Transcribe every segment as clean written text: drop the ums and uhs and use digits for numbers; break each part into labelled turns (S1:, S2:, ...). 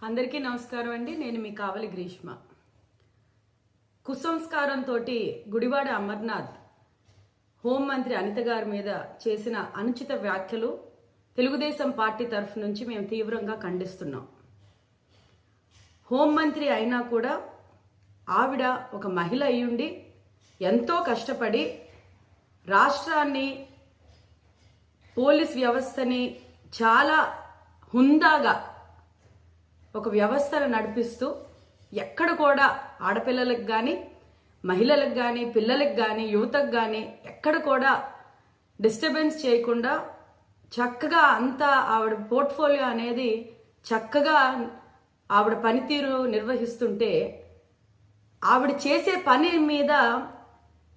S1: అందరికీ నమస్కారం అండి. నేను మీ కావలి గ్రీష్మ. కుసంస్కారంతో గుడివాడ అమర్నాథ్ హోంమంత్రి అనిత గారి మీద చేసిన అనుచిత వ్యాఖ్యలు తెలుగుదేశం పార్టీ తరఫు నుంచి మేము తీవ్రంగా ఖండిస్తున్నాం. హోంమంత్రి అయినా కూడా ఆవిడ ఒక మహిళ అయ్యుండి ఎంతో కష్టపడి రాష్ట్రాన్ని, పోలీస్ వ్యవస్థని చాలా హుందాగా ఒక వ్యవస్థను నడిపిస్తూ ఎక్కడ కూడా ఆడపిల్లలకు కానీ, మహిళలకు కానీ, పిల్లలకు కానీ, యువతకు కానీ ఎక్కడ కూడా డిస్టర్బెన్స్ చేయకుండా చక్కగా అంతా ఆవిడ పోర్ట్ఫోలియో అనేది చక్కగా ఆవిడ పనితీరు నిర్వహిస్తుంటే, ఆవిడ చేసే పని మీద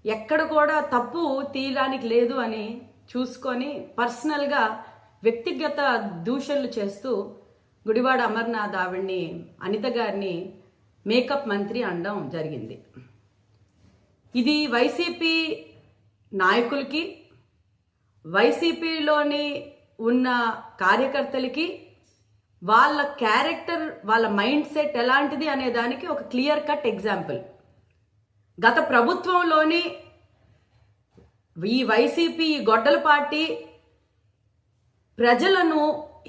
S1: ఎక్కడ కూడా తప్పు తీయడానికి లేదు అని చూసుకొని పర్సనల్గా వ్యక్తిగత దూషణలు చేస్తూ గుడివాడ అమర్నాథ్ ఆవిడ్ని, అనిత గారిని మేకప్ మంత్రి అనడం జరిగింది. ఇది వైసీపీ నాయకులకి, వైసీపీలోని ఉన్న కార్యకర్తలకి వాళ్ళ క్యారెక్టర్, వాళ్ళ మైండ్ సెట్ ఎలాంటిది అనే దానికి ఒక క్లియర్ కట్ ఎగ్జాంపుల్. గత ప్రభుత్వంలోని ఈ వైసీపీ గొడ్డల పార్టీ ప్రజలను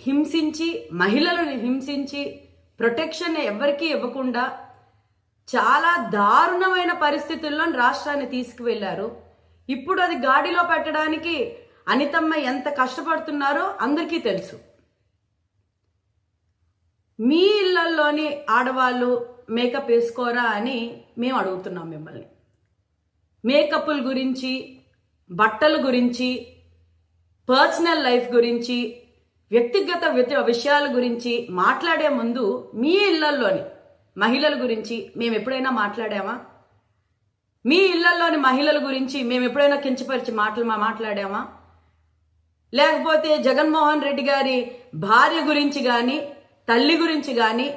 S1: హింసించి, మహిళలను హింసించి, ప్రొటెక్షన్ ఎవరికీ ఇవ్వకుండా చాలా దారుణమైన పరిస్థితుల్లో రాష్ట్రాన్ని తీసుకువెళ్లారు. ఇప్పుడు అది గాడిలో పెట్టడానికి అనితమ్మ ఎంత కష్టపడుతున్నారో అందరికీ తెలుసు. మీ ఇళ్లలోని ఆడవాళ్ళు మేకప్ వేసుకోరా అని మేము అడుగుతున్నాం మిమ్మల్ని. మేకప్ల గురించి, బట్టల గురించి, పర్సనల్ లైఫ్ గురించి, వ్యక్తిగత విషయాల గురించి మాట్లాడే ముందు మీ ఇళ్లలోని మహిళల గురించి మేము ఎప్పుడైనా మాట్లాడామా? మీ ఇళ్లలోని మహిళల గురించి మేము ఎప్పుడైనా కించపరిచి మాట్లాడామా? లేకపోతే జగన్మోహన్ రెడ్డి గారి భార్య గురించి కానీ, తల్లి గురించి కానీ,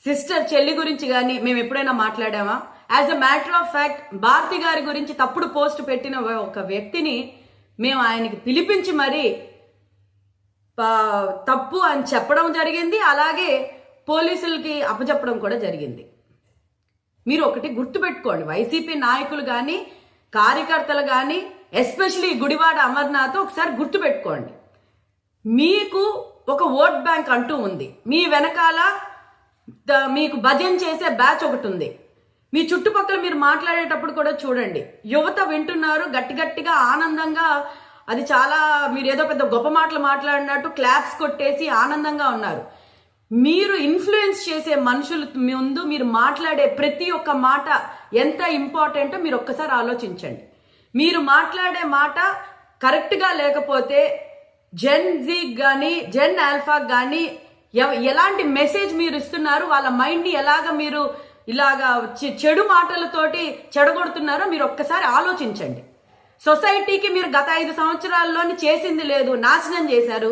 S1: సిస్టర్ చెల్లి గురించి కానీ మేము ఎప్పుడైనా మాట్లాడామా? As a matter of fact Bharati గారి గురించి తప్పుడు పోస్ట్ పెట్టిన ఒక వ్యక్తిని మేము ఆయనకి పిలిపించి మరీ తప్పు అని చెప్పడం జరిగింది. అలాగే పోలీసులకి అప్పచెప్పడం కూడా జరిగింది. మీరు ఒకటి గుర్తుపెట్టుకోండి, వైసీపీ నాయకులు కానీ, కార్యకర్తలు కానీ, ఎస్పెషలీ గుడివాడ అమర్నాథ్ ఒకసారి గుర్తుపెట్టుకోండి. మీకు ఒక ఓట్ బ్యాంక్ అంటూ ఉంది. మీ వెనకాల మీకు భజన చేసే బ్యాచ్ ఒకటి ఉంది. మీ చుట్టుపక్కల మీరు మాట్లాడేటప్పుడు కూడా చూడండి, యువత వింటున్నారు, గట్టి గట్టిగా ఆనందంగా. అది చాలా, మీరు ఏదో పెద్ద గొప్ప మాటలు మాట్లాడినట్టు క్లాప్స్ కొట్టేసి ఆనందంగా ఉన్నారు. మీరు ఇన్ఫ్లుయెన్స్ చేసే మనుషుల ముందు మీరు మాట్లాడే ప్రతి ఒక్క మాట ఎంత ఇంపార్టెంటో మీరు ఒక్కసారి ఆలోచించండి. మీరు మాట్లాడే మాట కరెక్ట్గా లేకపోతే జెన్ జీకి కానీ, జెన్ ఆల్ఫాకి కానీ ఎలాంటి మెసేజ్ మీరు ఇస్తున్నారు, వాళ్ళ మైండ్ని మీరు ఇలాగా చెడు మాటలతోటి చెడగొడుతున్నారో మీరు ఒక్కసారి ఆలోచించండి. సొసైటీకి మీరు గత 5 సంవత్సరాల్లోని చేసింది లేదు, నాశనం చేశారు,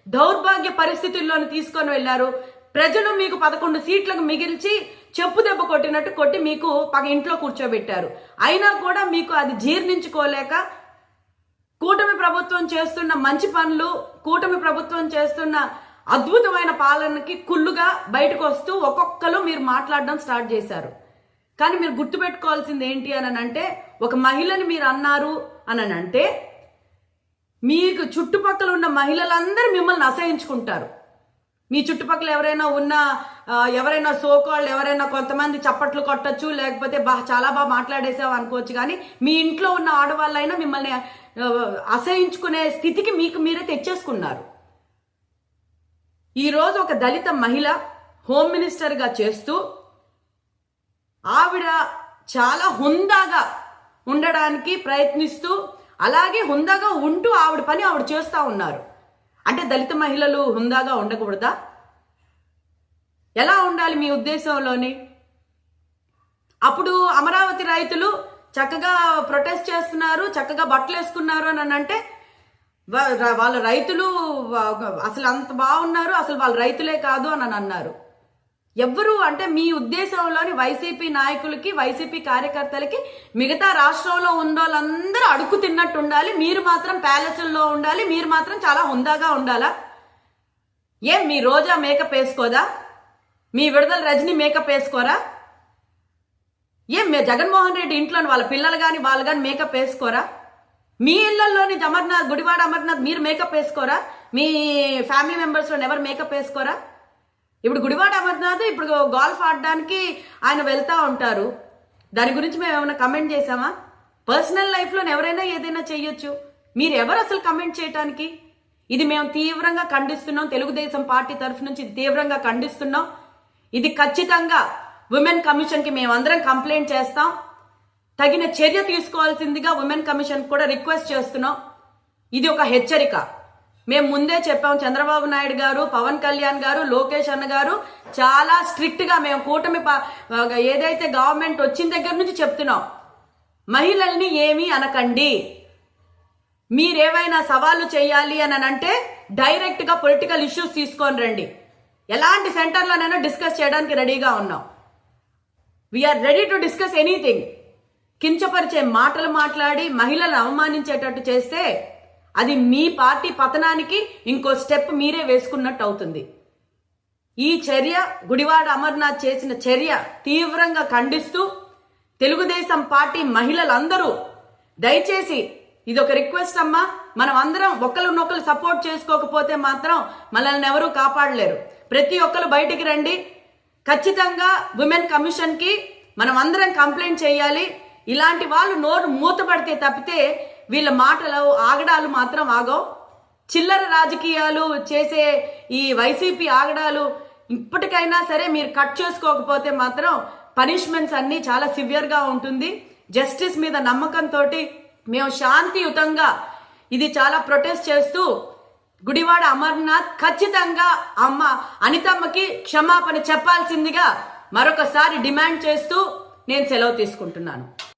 S1: దౌర్భాగ్య పరిస్థితుల్లోని తీసుకొని వెళ్ళారు. ప్రజలు మీకు 11 సీట్లకు మిగిల్చి చెప్పు దెబ్బ కొట్టినట్టు కొట్టి మీకు ఇంట్లో కూర్చోబెట్టారు. అయినా కూడా మీకు అది జీర్ణించుకోలేక కూటమి ప్రభుత్వం చేస్తున్న మంచి పనులు, కూటమి ప్రభుత్వం చేస్తున్న అద్భుతమైన పాలనకి కుళ్ళుగా బయటకు వస్తూ ఒక్కొక్కరు మీరు మాట్లాడడం స్టార్ట్ చేశారు. కానీ మీరు గుర్తుపెట్టుకోవాల్సింది ఏంటి అని అంటే, ఒక మహిళని మీరు అన్నారు అని అంటే మీకు చుట్టుపక్కల ఉన్న మహిళలందరూ మిమ్మల్ని అసహించుకుంటారు. మీ చుట్టుపక్కల ఎవరైనా సోకాళ్ళు ఎవరైనా కొంతమంది చప్పట్లు కొట్టచ్చు, లేకపోతే చాలా బాగా మాట్లాడేసావు అనుకోవచ్చు. కానీ మీ ఇంట్లో ఉన్న ఆడవాళ్ళైనా మిమ్మల్ని అసహించుకునే స్థితికి మీకు మీరే తెచ్చేసుకున్నారు. ఈరోజు ఒక దళిత మహిళ హోమ్ మినిస్టర్గా చేస్తూ ఆవిడ చాలా హుందాగా ఉండడానికి ప్రయత్నిస్తూ, అలాగే హుందాగా ఉంటూ ఆవిడ పని ఆవిడ చేస్తూ ఉన్నారు. అంటే దళిత మహిళలు హుందాగా ఉండకూడదా? ఎలా ఉండాలి మీ ఉద్దేశంలోని? అప్పుడు అమరావతి రైతులు చక్కగా ప్రొటెస్ట్ చేస్తున్నారు, చక్కగా బట్టలు వేసుకున్నారు అని అంటే వాళ్ళ రైతులు అసలు అంత బాగున్నారు, అసలు వాళ్ళ రైతులే కాదు అని అన్నారు. ఎవరు అంటే మీ ఉద్దేశంలోని వైసీపీ నాయకులకి, వైసీపీ కార్యకర్తలకి మిగతా రాష్ట్రంలో ఉన్న వాళ్ళందరూ అడుక్కు తిన్నట్టు ఉండాలి, మీరు మాత్రం ప్యాలెస్ల్లో ఉండాలి, మీరు మాత్రం చాలా హుందాగా ఉండాలా? మీ రోజా మేకప్ వేసుకోదా? మీ విడుదల రజనీ మేకప్ వేసుకోరా? ఏం జగన్మోహన్ రెడ్డి ఇంట్లో వాళ్ళ పిల్లలు కానీ వాళ్ళు కానీ మేకప్ వేసుకోరా? మీ ఇళ్లలోని అమర్నాథ్, గుడివాడ అమర్నాథ్ మీరు మేకప్ వేసుకోరా? మీ ఫ్యామిలీ మెంబర్స్లో ఎవరు మేకప్ వేసుకోరా? ఇప్పుడు గుడివాడ అమర్నాథ్ ఇప్పుడు గోల్ఫ్ ఆడడానికి ఆయన వెళ్తూ ఉంటారు. దాని గురించి మేము ఏమైనా కమెంట్ చేసామా? పర్సనల్ లైఫ్లో ఎవరైనా ఏదైనా చెయ్యొచ్చు. మీరు ఎవరు అసలు కమెంట్ చేయటానికి? ఇది మేము తీవ్రంగా ఖండిస్తున్నాం. తెలుగుదేశం పార్టీ తరఫు నుంచి ఇది తీవ్రంగా ఖండిస్తున్నాం. ఇది ఖచ్చితంగా ఉమెన్ కమిషన్కి మేమందరం కంప్లైంట్ చేస్తాం. తగిన చర్య తీసుకోవాల్సిందిగా ఉమెన్ కమిషన్ కూడా రిక్వెస్ట్ చేస్తున్నాం. ఇది ఒక హెచ్చరిక. మేము ముందే చెప్పాం, చంద్రబాబు నాయుడు గారు, పవన్ కళ్యాణ్ గారు, లోకేష్ అన్న గారు చాలా స్ట్రిక్ట్గా మేము కూటమి ఏదైతే గవర్నమెంట్ వచ్చిన దగ్గర నుంచి చెప్తున్నాం, మహిళల్ని ఏమీ అనకండి. మీరేవైనా సవాళ్ళు చేయాలి అని అంటే డైరెక్ట్గా పొలిటికల్ ఇష్యూస్ తీసుకొని రండి. ఎలాంటి సెంటర్లోనైనా డిస్కస్ చేయడానికి రెడీగా ఉన్నాం. We are ready to discuss anything. కించపరిచే మాటలు మాట్లాడి మహిళలను అవమానించేటట్టు చేస్తే అది మీ పార్టీ పతనానికి ఇంకో స్టెప్ మీరే వేసుకున్నట్టు అవుతుంది. ఈ చర్య, గుడివాడ అమర్నాథ్ చేసిన చర్య తీవ్రంగా ఖండిస్తూ తెలుగుదేశం పార్టీ మహిళలందరూ దయచేసి ఇది ఒక రిక్వెస్ట్ అమ్మా, మనం అందరం ఒకరినొకరు సపోర్ట్ చేసుకోకపోతే మాత్రం మనల్ని ఎవరూ కాపాడలేరు. ప్రతి ఒక్కరు బయటికి రండి. ఖచ్చితంగా ఉమెన్ కమిషన్కి మనం అందరం కంప్లైంట్ చేయాలి. ఇలాంటి వాళ్ళు నోరు మూతపడితే తప్పితే వీళ్ళ మాటలు ఆగడాలు మాత్రం ఆగవు. చిల్లర రాజకీయాలు చేసే ఈ వైసీపీ ఆగడాలు ఇప్పటికైనా సరే మీరు కట్ చేసుకోకపోతే మాత్రం పనిష్మెంట్స్ అన్నీ చాలా సివియర్గా ఉంటుంది. జస్టిస్ మీద నమ్మకంతో మేము శాంతియుతంగా ఇది చాలా ప్రొటెస్ట్ చేస్తూ గుడివాడ అమర్నాథ్ ఖచ్చితంగా అమ్మ అనితమ్మకి క్షమాపణ చెప్పాల్సిందిగా మరొకసారి డిమాండ్ చేస్తూ నేను సెలవు తీసుకుంటున్నాను.